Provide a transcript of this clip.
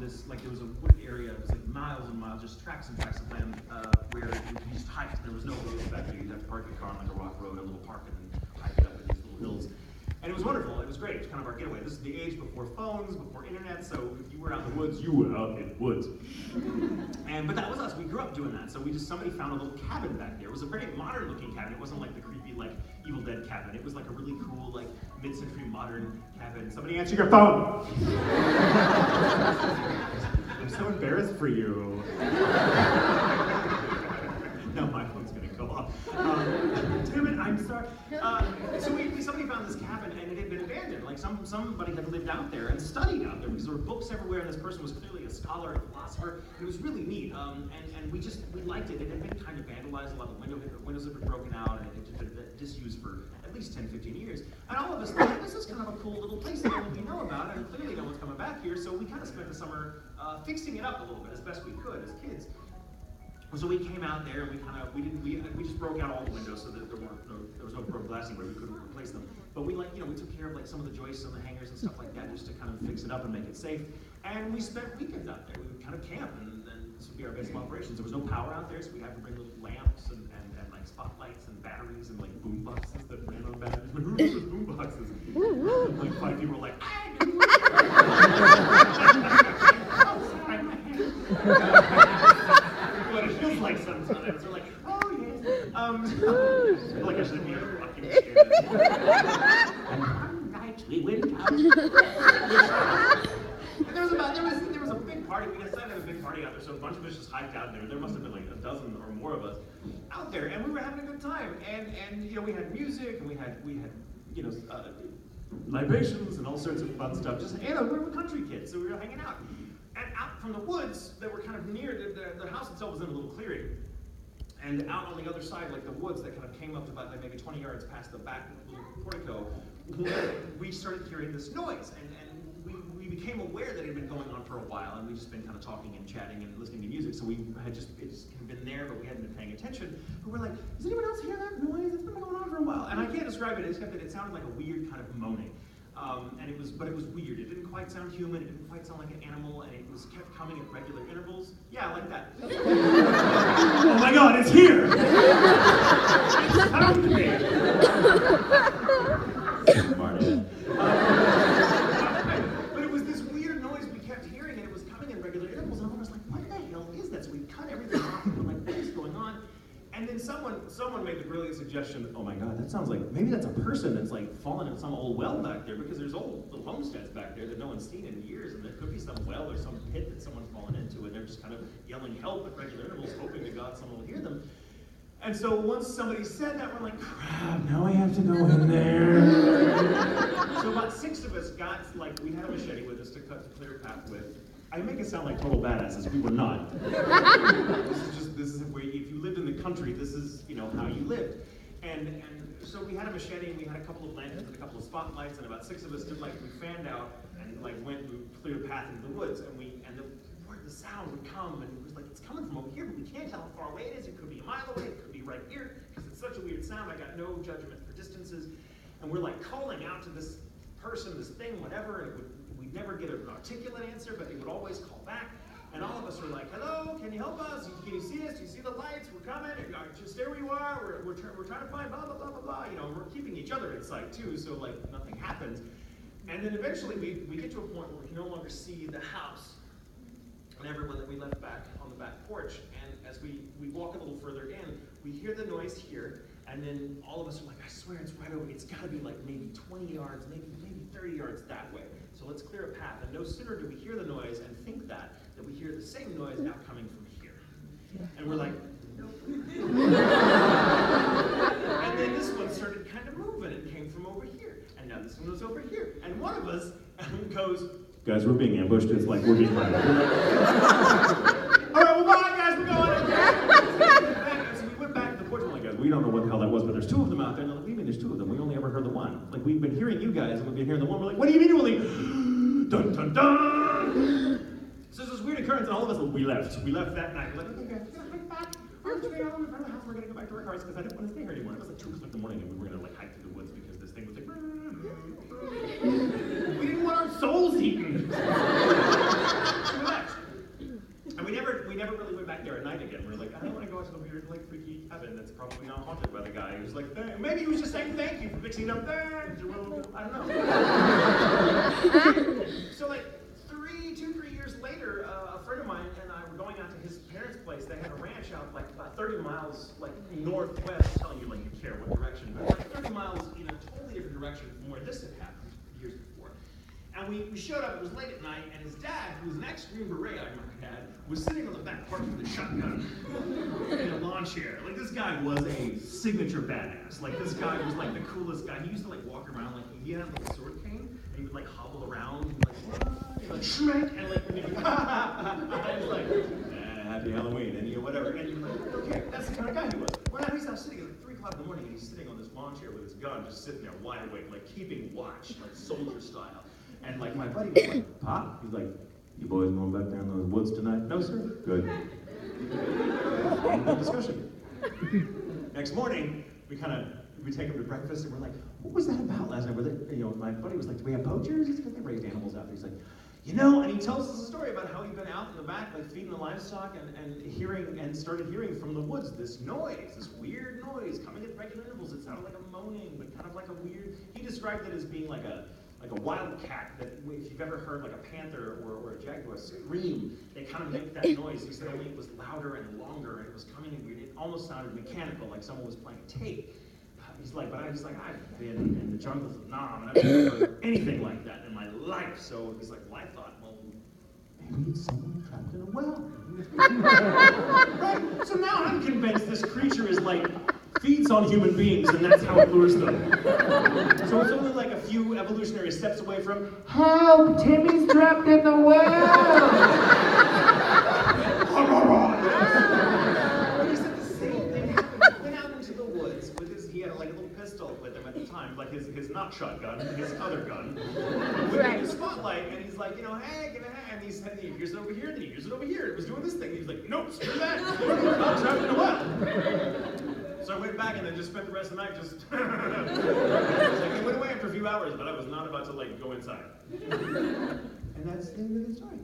this, like there was a wooded area, it was like miles and miles, just tracks and tracks of land where you just hiked. There was no roads back there. You'd have to park your car on like a rock road, a little park, and then hike it up in these little hills. And it was wonderful, it was great, it was kind of our getaway. This is the age before phones, before internet, so if you were out in the woods, you were out in the woods. But that was us, we grew up doing that. So somebody found a little cabin back there. It was a very modern looking cabin. It wasn't like the creepy, like, Evil Dead cabin. It was like a really cool, like, mid-century modern cabin. Somebody answer your phone! I'm so embarrassed for you. No, my phone's gonna go off. Damn it, I'm sorry. Somebody found this cabin and it had been abandoned. Like somebody had lived out there and studied out there because there were books everywhere and this person was clearly a scholar, a philosopher. It was really neat. And we liked it. It had been kind of vandalized. A lot of windows had been broken out and it had been disused for at least 10, 15 years. And all of us thought, this is kind of a cool little place that we know about and clearly no one's coming back here. So we kind of spent the summer fixing it up a little bit as best we could as kids. So we came out there and we just broke out all the windows so that there was no broken glass anywhere. We couldn't replace them. But we took care of like some of the joists and the hangers and stuff like that just to kind of fix it up and make it safe. And we spent weekends out there. We would kind of camp and this would be our base of operations. There was no power out there, so we had to bring little lamps and like spotlights and batteries and like boom boxes that ran on batteries. Who uses boom boxes? Like 5 people were like, I do. What it feels like sometimes. We're like, oh yes. Like I should be fucking scared. One night we went out. And there was a big party. We decided to have a big party out there, so a bunch of us just hiked out there. There must have been like a dozen or more of us out there, and we were having a good time. And we had music, and we had libations and all sorts of fun stuff. We were country kids, so we were hanging out. And out from the woods that were kind of near, the house itself was in a little clearing. And out on the other side, like the woods that kind of came up to about like maybe 20 yards past the back little portico, we started hearing this noise. And we became aware that it had been going on for a while, and we'd just been kind of talking and chatting and listening to music. So it had just been there, but we hadn't been paying attention. But we're like, does anyone else hear that noise? It's been going on for a while. And I can't describe it, except that it sounded like a weird kind of moaning. But it was weird. It didn't quite sound human. It didn't quite sound like an animal, and it kept coming at regular intervals. Yeah, like that. Oh my God, it's here! It's found me! Smart. But it was this weird noise we kept hearing, and it was coming in regular intervals, and I was like, what the hell is that? So we cut everything off, and we're like, what is going on? And then someone made the brilliant suggestion, oh my God, that sounds like, maybe that's a person that's like fallen in some old well back there, because there's old little homesteads back there that no one's seen in years, and there could be some well or some pit that someone's fallen into, and they're just kind of yelling help at regular intervals, hoping to God someone will hear them. And so once somebody said that, we're like, crap, now I have to go in there. So about 6 of us got, like, we had a machete with us to clear a path with. I make it sound like total badasses. We were not. This is where, if you lived in the country, this is, how you lived. And so we had a machete, and we had a couple of lanterns and a couple of spotlights, and about 6 of us did, we fanned out and went and cleared a path into the woods, and the sound would come, and it was like, it's coming from over here, but we can't tell how far away it is. It could be a mile away, it could be right here, because it's such a weird sound. I got no judgment for distances, and we're like calling out to this person, this thing, whatever, and we'd never get an articulate answer, but it would always call back. And all of us were like, hello, can you help us? Can you see us? Do you see the lights? We're coming. Just stay where you are. We're trying to find blah, blah, blah, blah, blah. We're keeping each other in sight, too, so, nothing happens. And then eventually we get to a point where we can no longer see the house and everyone that we left back on the back porch. And as we walk a little further in, we hear the noise here, and then all of us are like, I swear it's right over. It's got to be maybe 20 yards, maybe 30 yards that way. So let's clear a path. And no sooner do we hear the noise and think that we hear the same noise now coming from here. And we're like, nope. And then this one started kind of moving and came from over here. And now this one was over here. And one of us goes, guys, we're being ambushed. It's like we're being hunted. All right, well, bye, guys. We're going. And so we went back to the porch. We're like, guys, we don't know what the hell that was, but there's 2 of them out there. And they're like, what do you mean there's 2 of them? We only ever heard the one. Like, we've been hearing you guys, and we've been hearing the one. We're like, what do you mean you only? Dun, dun, dun. So there's this weird occurrence, and all of us, we left. We left that night. We're like, okay, guys, we're gonna hike back. We're gonna go in front of the house. We're gonna go back to our cars because I didn't want to stay here anymore. It was like 2 o'clock in the morning, and we were gonna hike through the woods because this thing was like. We didn't want our souls eaten. So we left. probably not haunted by the guy. He was like, maybe he was just saying thank you for fixing it up there. I don't know. So like 3 years later, a friend of mine and I were going out to his parents' place. They had a ranch out like about 30 miles like northwest, telling you like you care what direction, but like 30 miles in a totally different direction from where this had happened years before. And we showed up, it was late at night, and his dad, who was an ex-Green Beret, I might add, was sitting on the back porch with a shotgun in a lawn chair. Like, this guy was a signature badass. Like, this guy was like the coolest guy. He used to like walk around, like, he had like a sword cane, and he would like hobble around, and like, what? And like, Shrek, and like, and he'd be like, and he's like, happy Halloween, and you know, whatever. And you're like, okay, that's the kind of guy he was. Well, now he's out sitting at like 3 o'clock in the morning, and he's sitting on this lawn chair with his gun, just sitting there wide awake, like keeping watch, like soldier style. And like my buddy was like, Pop? He's like, you boys going back down those woods tonight? No, sir. Good. Good discussion. Next morning, we take him to breakfast, and we're like, what was that about last night? My buddy was like, do we have poachers? He's like, they raised animals out there. He's like, and he tells us a story about how he'd been out in the back, like feeding the livestock, and started hearing from the woods this noise, this weird noise coming at regular intervals. It sounded like a moaning, but kind of like a weird. He described it as being like a wild cat, that if you've ever heard like a panther or a jaguar scream, they kind of make that noise. He said only it was louder and longer, and it was coming in weird. It almost sounded mechanical, like someone was playing tape. He's like, I've been in the jungles of Nam, and I've never heard anything like that in my life. So he's like, well, I thought, well, maybe it's someone trapped in a well. Right? So now I'm convinced this creature is like, feeds on human beings, and that's how it lures them. So it's only like a few evolutionary steps away from, help, Timmy's trapped in the well! But he said the same thing happened. He went out into the woods with he had like a little pistol with him at the time, like his not shotgun, his other gun, with the spotlight, and he's like, hey, give it a hand. And he hears it over here, and then he hears it over here. It was doing this thing. He was like, nope, screw that. I'm trapped in a well. So I went back and then just spent the rest of the night just. It went away after a few hours, but I was not about to like go inside. And that's the end of the story.